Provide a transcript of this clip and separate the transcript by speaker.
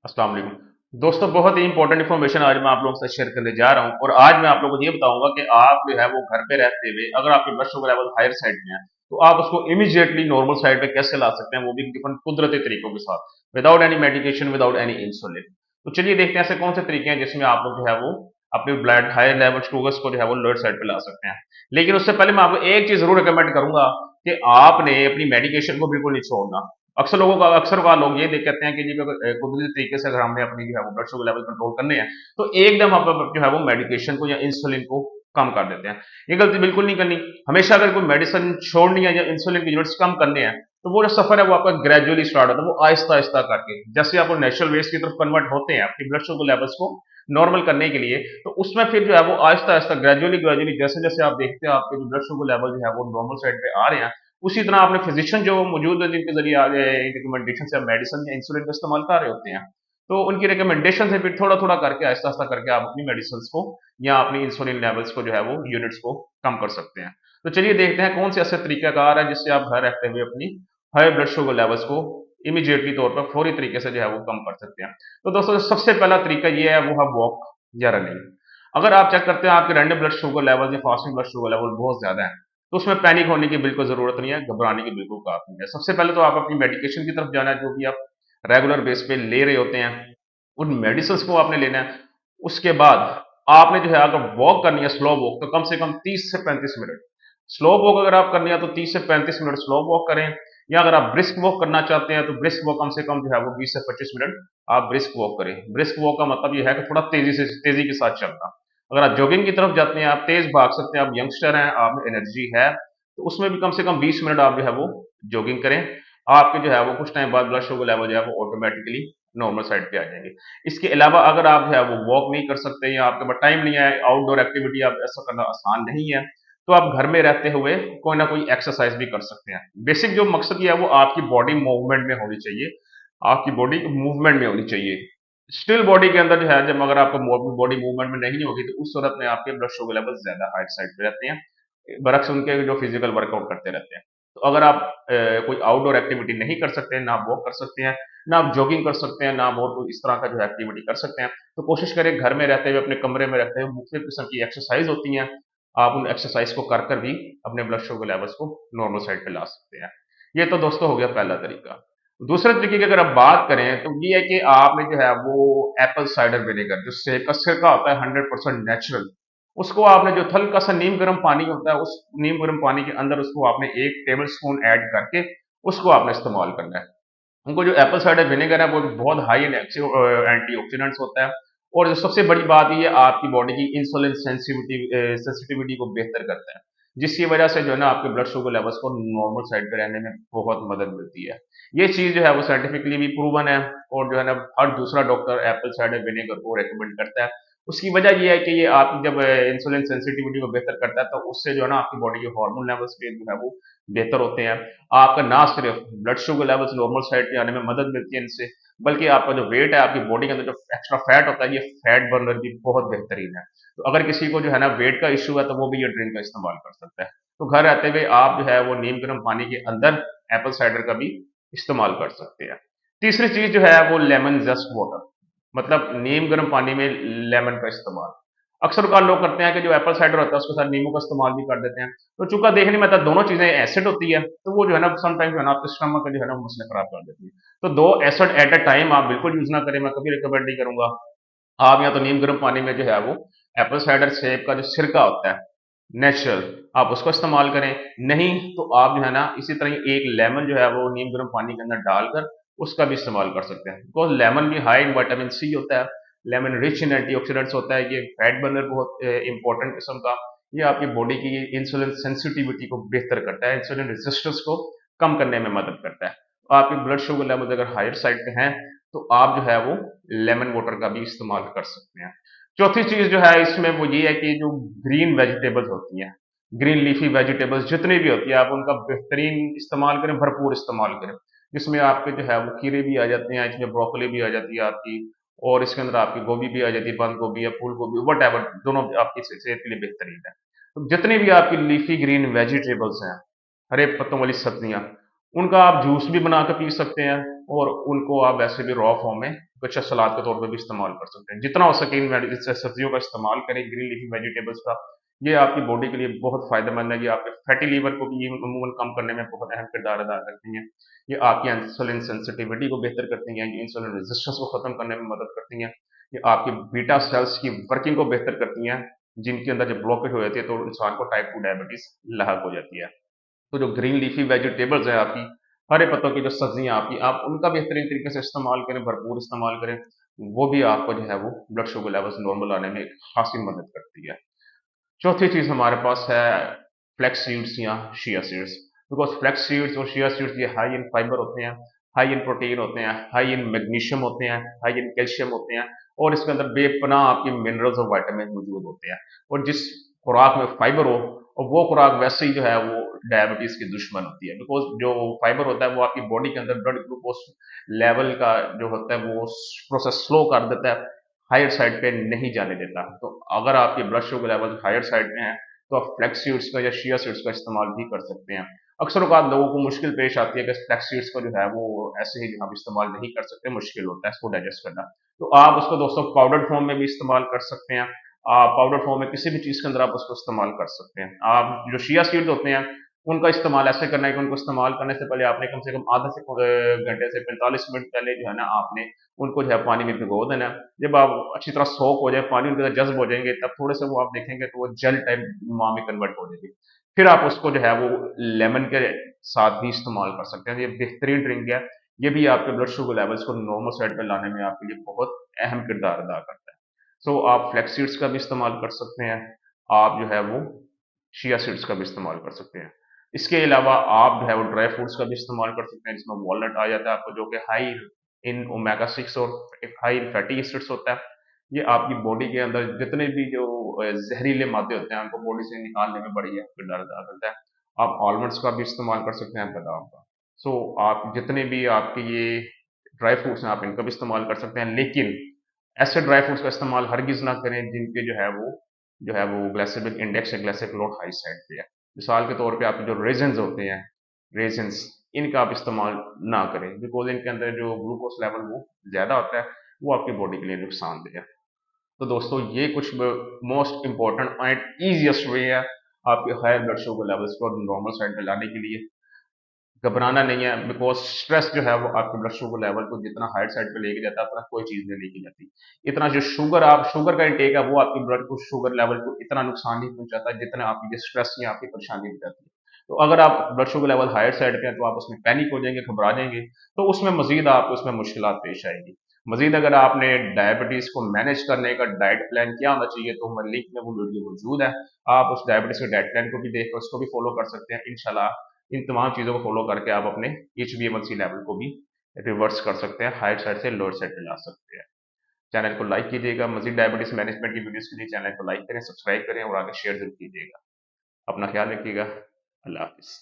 Speaker 1: अस्सलाम वालेकुम। दोस्तों, बहुत ही इंपॉर्टेंट इन्फॉर्मेशन आज मैं आप लोगों के साथ शेयर करने जा रहा हूं और आज मैं आप लोगों को ये बताऊंगा कि आप जो है वो घर पे रहते हुए अगर आपके blood sugar level higher side में है तो आप उसको इमीडिएटली नॉर्मल साइड पे कैसे ला सकते हैं, वो भी डिफरेंट कुदरती तरीकों के साथ, without any medication, without any insulin. तो चलिए देखते हैं ऐसे कौन से तरीके हैं जिसमें आप लोग जो है वो अपने ब्लड हाई लेवल शुगर्स को जो है वो लोअर साइड पे ला सकते हैं। लेकिन उससे पहले मैं आपको एक चीज जरूर रिकमेंड करूंगा कि आपने अपनी मेडिकेशन को बिल्कुल नहीं छोड़ना। अक्सर लोग ये देख कहते हैं कि जी अगर कुदरती तरीके से अगर हमने अपनी जो है वो ब्लड शुगर लेवल कंट्रोल करने हैं तो एकदम हम जो है वो मेडिकेशन को या इंसुलिन को कम कर देते हैं। ये गलती बिल्कुल नहीं करनी। हमेशा अगर कोई मेडिसिन छोड़नी है या इंसुलिन की यूनिट्स कम करने हैं तो वो जो सफर है वो आपका ग्रेजुअली स्टार्ट होता है, वो आहिस्ता आहिस्ता करके, जैसे आप नेचुरल वेस्ट की तरफ कन्वर्ट होते हैं अपनी ब्लड शुगर लेवल्स को नॉर्मल करने के लिए, तो उसमें फिर जो है वो आहिस्ता आहिस्ता ग्रेजुअली ग्रेजुअली जैसे जैसे आप देखते हैं आपके जो ब्लड शुगर लेवल जो है वो नॉर्मल साइड पे आ रहे हैं, उसी तरह आपने फिजिशियन जो मौजूद है जिनके जरिए आगे रिकमेंडेशन से मेडिसिन या इंसुलिन का इस्तेमाल कर रहे होते हैं, तो उनकी रिकमेंडेशन से फिर थोड़ा थोड़ा करके आहिस्ता आहिस्ता करके आप अपनी मेडिसिन को या अपनी इंसुलिन लेवल्स को जो है वो यूनिट्स को कम कर सकते हैं। तो चलिए देखते हैं कौन से ऐसे तरीकाकार है जिससे आप घर रहते हुए अपनी हाई ब्लड शुगर लेवल्स को इमीडिएटली तौर पर फौरी तरीके से जो है वो कम कर सकते हैं। तो दोस्तों, सबसे पहला तरीका ये है, वो है वॉक या रनिंग। अगर आप चेक करते हैं आपके रैंडम ब्लड शुगर लेवल या फास्टिंग ब्लड शुगर लेवल बहुत ज्यादा है तो उसमें पैनिक होने की बिल्कुल जरूरत नहीं है, घबराने की बिल्कुल बात नहीं है। सबसे पहले तो आप अपनी मेडिकेशन की तरफ जाना है, जो भी आप रेगुलर बेस पे ले रहे होते हैं, उन मेडिसिन को आपने लेना है। उसके बाद आपने जो है अगर वॉक करनी है, स्लो वॉक, तो कम से कम 30 से 35 मिनट स्लो वॉक अगर आप करनी है तो 30 से 35 मिनट स्लो वॉक करें। या अगर आप ब्रिस्क वॉक करना चाहते हैं तो ब्रिस्क वॉक कम से कम जो है वो 20 से 25 मिनट आप ब्रिस्क वॉक करें। ब्रिस्क वॉक का मतलब ये है कि थोड़ा तेजी के साथ चलना। अगर आप जॉगिंग की तरफ जाते हैं, आप तेज भाग सकते हैं, आप यंगस्टर हैं, आप में एनर्जी है, तो उसमें भी कम से कम 20 मिनट आप जो है वो जॉगिंग करें। आपके जो है वो कुछ टाइम बाद ब्लड शुगर लेवल जो है वो ऑटोमेटिकली नॉर्मल साइड पे आ जाएंगे। इसके अलावा अगर आप जो है वो वॉक नहीं कर सकते या आपके पास टाइम नहीं है, आउटडोर एक्टिविटी आप ऐसा करना आसान नहीं है, तो आप घर में रहते हुए कोई ना कोई एक्सरसाइज भी कर सकते हैं। बेसिक जो मकसद ये है वो आपकी बॉडी मूवमेंट में होनी चाहिए, आपकी बॉडी मूवमेंट में होनी चाहिए। स्टिल बॉडी के अंदर जो है, जब अगर आपका बॉडी मूवमेंट में नहीं होगी तो उस सूरत में आपके ब्लड शुगर लेवल ज्यादा हाई साइड पे रहते हैं, बरक्स उनके जो फिजिकल वर्कआउट करते रहते हैं। तो अगर आप कोई आउटडोर एक्टिविटी नहीं कर सकते, ना आप वॉक कर सकते हैं, ना आप जॉगिंग कर सकते हैं, ना आप और कोई इस तरह का जो है एक्टिविटी कर सकते हैं, तो कोशिश करें घर में रहते हुए, अपने कमरे में रहते हुए, मुख्तलिफ किस्म की एक्सरसाइज होती हैं, आप उन एक्सरसाइज को कर भी अपने ब्लड शुगर लेवल्स को नॉर्मल साइड पे ला सकते हैं। ये तो दोस्तों हो गया पहला तरीका। दूसरे तरीके की अगर आप बात करें तो ये है कि आपने जो है वो एप्पल साइडर विनेगर, जो सेब का सिरका होता है 100% नेचुरल, उसको आपने जो हल्का सा नीम गर्म पानी होता है, उस नीम गर्म पानी के अंदर उसको आपने 1 टेबल स्पून ऐड करके उसको आपने इस्तेमाल करना है। उनको जो एप्पल साइडर विनेगर है वो बहुत हाई इन एंटीऑक्सीडेंट्स होता है। और जो सबसे बड़ी बात ये आपकी बॉडी की इंसुलिन सेंसिटिविटी को बेहतर करता है, जिसकी वजह से जो है ना आपके ब्लड शुगर लेवल्स को नॉर्मल साइड पे रहने में बहुत मदद मिलती है। ये चीज जो है वो साइंटिफिकली भी प्रूवन है और जो है ना हर दूसरा डॉक्टर एप्पल साइडर विनेगर को रेकमेंड करता है। उसकी वजह ये है कि ये आपकी जब इंसुलिन सेंसिटिविटी को बेहतर करता है तो उससे जो है ना आपकी बॉडी के हार्मोन लेवल्स पे जो है वो बेहतर होते हैं। आपका ना सिर्फ blood sugar levels normal side पे आने में मदद मिलती है इनसे, बल्कि आपका जो वेट है, आपकी बॉडी के अंदर जो एक्स्ट्रा फैट होता है, ये फैट बर्नर भी बहुत बेहतरीन है। तो अगर किसी को जो है ना वेट का इश्यू है तो वो भी ये ड्रिंक का इस्तेमाल कर सकता है। तो घर रहते हुए आप जो है वो नीम गर्म पानी के अंदर एप्पल साइडर का भी इस्तेमाल कर सकते हैं। तीसरी चीज जो है वो लेमन जस्ट वाटर, मतलब नीम गर्म पानी में लेमन का इस्तेमाल। अक्सर का लोग करते हैं कि जो एप्पल साइडर होता है उसके साथ नींबू का इस्तेमाल भी कर देते हैं। तो चूंकि देखने में तो दोनों चीजें एसिड होती है, तो वो जो है ना समटाइम्स जो है ना आपके स्टमक का जो है ना वो मसले खराब कर देती है। तो दो एसिड एट अ टाइम आप बिल्कुल यूज ना करें, मैं कभी रिकमेंड नहीं करूंगा। आप या तो नीम गर्म पानी में जो है वो एप्पल साइडर सेब का जो सिरका होता है नेचुरल, आप उसको इस्तेमाल करें। नहीं तो आप जो है ना इसी तरह ही एक लेमन जो है वो नीम गर्म पानी के अंदर डालकर उसका भी इस्तेमाल कर सकते हैं, बिकॉज लेमन भी हाई इन विटामिन सी होता है, लेमन रिच इन एंटीऑक्सीडेंट्स होता है, ये फैट बर्नर बहुत इंपॉर्टेंट किस्म का। ये आपकी बॉडी की इंसुलिन सेंसिटिविटी को बेहतर करता है, इंसुलिन रेजिस्टेंस को कम करने में मदद करता है। तो आपके ब्लड शुगर लेवल अगर हायर साइड पे हैं तो आप जो है वो लेमन वाटर का भी इस्तेमाल कर सकते हैं। चौथी चीज जो है इसमें वो ये है कि जो ग्रीन वेजिटेबल्स होती हैं, ग्रीन लीफी वेजिटेबल्स जितनी भी होती है, आप उनका बेहतरीन इस्तेमाल करें, भरपूर इस्तेमाल करें। जिसमें आपके जो है वो खीरे भी आ जाते हैं, इसमें ब्रोकली भी आ जाती है आपकी, और इसके अंदर आपकी गोभी भी आ जाती है, बंद गोभी या फूल गोभी, वट एवर, दोनों आपकी सेहत के लिए बेहतरीन है। तो जितनी भी आपकी लीफी ग्रीन वेजिटेबल्स हैं, हरे पत्तों वाली सब्जियां, उनका आप जूस भी बना कर पी सकते हैं और उनको आप वैसे भी रॉ फॉर्म में कुछ सलाद के तौर पे भी इस्तेमाल कर सकते हैं। जितना हो सके इन सब्जियों का इस्तेमाल करें, ग्रीन लीफी वेजिटेबल्स का। ये आपकी बॉडी के लिए बहुत फ़ायदेमंद है। ये आपके फैटी लीवर को भी ये अमूमन कम करने में बहुत अहम किरदार अदा करती हैं। ये आपकी इंसुलिन सेंसिटिविटी को बेहतर करती हैं, ये इंसुलिन रेजिस्टेंस को ख़त्म करने में मदद करती हैं। ये आपकी बीटा सेल्स की वर्किंग को बेहतर करती हैं, जिनके अंदर जब ब्लॉकेज हो जाती है तो इंसान को टाइप 2 डायबिटीज़ लाहक हो जाती है। तो जो ग्रीन लीफी वेजिटेबल्स हैं आपकी, हरे पत्तों की जो सब्जियां आपकी, आप उनका बेहतरीन तरीके से इस्तेमाल करें, भरपूर इस्तेमाल करें। वो भी आपको जो है वो ब्लड शुगर लेवल्स नॉर्मल आने में खासी मदद करती है। चौथी चीज हमारे पास है फ्लैक्स सीड्स या chia seeds. Because flax seeds और शिया सीड्स ये हाई इन फाइबर होते हैं, हाई इन प्रोटीन होते हैं, हाई इन मैग्नीशियम होते हैं, हाई इन कैल्शियम होते हैं, और इसके अंदर बेपनाह आपकी मिनरल्स और वाइटामिन मौजूद होते हैं। और जिस खुराक में फाइबर हो, और वो खुराक वैसे ही जो है वो डायबिटीज की दुश्मन होती है। बिकॉज जो फाइबर होता है वो आपकी बॉडी के अंदर ब्लड ग्लूकोज लेवल का जो होता है वो प्रोसेस स्लो कर देता है, हायर साइड पे नहीं जाने देता। तो अगर आपके blood sugar level higher side में है तो आप फ्लैक्स सीड्स का या शिया सीड्स का इस्तेमाल भी कर सकते हैं। अक्सर औकात लोगों को मुश्किल पेश आती है कि फ्लैक्स सीड्स का जो है वो ऐसे ही आप इस्तेमाल नहीं कर सकते, मुश्किल होता है इसको डाइजेस्ट करना। तो आप उसको दोस्तों पाउडर फॉर्म में भी इस्तेमाल कर सकते हैं। आप पाउडर फॉर्म में किसी भी चीज के अंदर आप उसको इस्तेमाल कर सकते हैं। आप जो शिया सीड्स होते हैं उनका इस्तेमाल ऐसे करना है कि उनको इस्तेमाल करने से पहले आपने कम से कम आधा से घंटे से 45 मिनट पहले जो है ना आपने उनको जो है पानी में भिगो देना है। जब आप अच्छी तरह सोख हो जाए, पानी उनके अंदर जज्ब हो जाएंगे, तब थोड़े से वो आप देखेंगे तो वो जेल टाइप माँ में कन्वर्ट हो जाएगी। फिर आप उसको जो है वो लेमन के साथ भी इस्तेमाल कर सकते हैं। ये बेहतरीन ड्रिंक है। ये भी आपके ब्लड शुगर लेवल्स को नॉर्मल साइड पे लाने में आपके लिए बहुत अहम किरदार अदा करता है। सो आप फ्लैक्स सीड्स का भी इस्तेमाल कर सकते हैं। आप जो है वो चिया सीड्स का भी इस्तेमाल कर सकते हैं। इसके अलावा आप जो है वो ड्राई फ्रूट्स का भी इस्तेमाल कर सकते हैं, जिसमें वॉलनट आ जाता है आपको, जो कि हाई इन ओमेगा 6 और हाई इन फैटी एसिड्स होता है। ये आपकी बॉडी के अंदर जितने भी जो जहरीले मादे होते हैं उनको बॉडी से निकालने में बड़ी किरदार अदा करता है। आप आलमंड्स का भी इस्तेमाल कर सकते हैं, बादाम का। सो आप जितने भी आपके ये ड्राई फ्रूट्स हैं आप इनका भी इस्तेमाल कर सकते हैं, लेकिन ऐसे ड्राई फ्रूट्स का इस्तेमाल हरगिज ना करें जिनके जो है वो ग्लाइसेमिक इंडेक्स या ग्लाइसेमिक लोड हाई साइड पे है। मिसाल के तौर पे आपके जो रेजन्स होते हैं, रेजन्स, इनका आप इस्तेमाल ना करें, बिकॉज इनके अंदर जो ग्लूकोज लेवल वो ज्यादा होता है, वो आपकी बॉडी के लिए नुकसानदेह है। तो दोस्तों ये कुछ most important and easiest way है आपके हायर ब्लड शुगर लेवल्स को नॉर्मल साइड पे लाने के लिए। घबराना नहीं है, बिकॉज स्ट्रेस जो है वो आपके ब्लड शुगर लेवल को जितना हाइट साइड पे लेके जाता है उतना कोई चीज नहीं लेके जाती। इतना जो शुगर का इंटेक है वो आपकी ब्लड को शुगर लेवल को इतना नुकसान नहीं पहुंचाता जितना आपकी स्ट्रेस या आपकी परेशानी हो जाती है। तो अगर आप blood sugar level higher side पे है तो आप उसमें पैनिक हो जाएंगे, घबरा जाएंगे, तो उसमें मजीद आपको उसमें मुश्किल पेश आएगी। मजीद अगर आपने डायबिटीज को मैनेज करने का डाइट प्लान क्या होना चाहिए तो हमारे लिंक में वो वीडियो मौजूद है। आप उस डायबिटीज के डाइट प्लान को भी देख कर उसको भी फॉलो कर सकते हैं इंशाल्लाह। इन तमाम चीज़ों को फॉलो करके आप अपने HbA1c लेवल को भी रिवर्स कर सकते हैं, हाइट साइड से लोअर साइड पे ला सकते हैं। चैनल को लाइक कीजिएगा। मजीद डायबिटीज मैनेजमेंट की वीडियोस के लिए चैनल को लाइक करें, सब्सक्राइब करें और आगे शेयर जरूर कीजिएगा। अपना ख्याल रखिएगा। अल्लाह हाफिज़।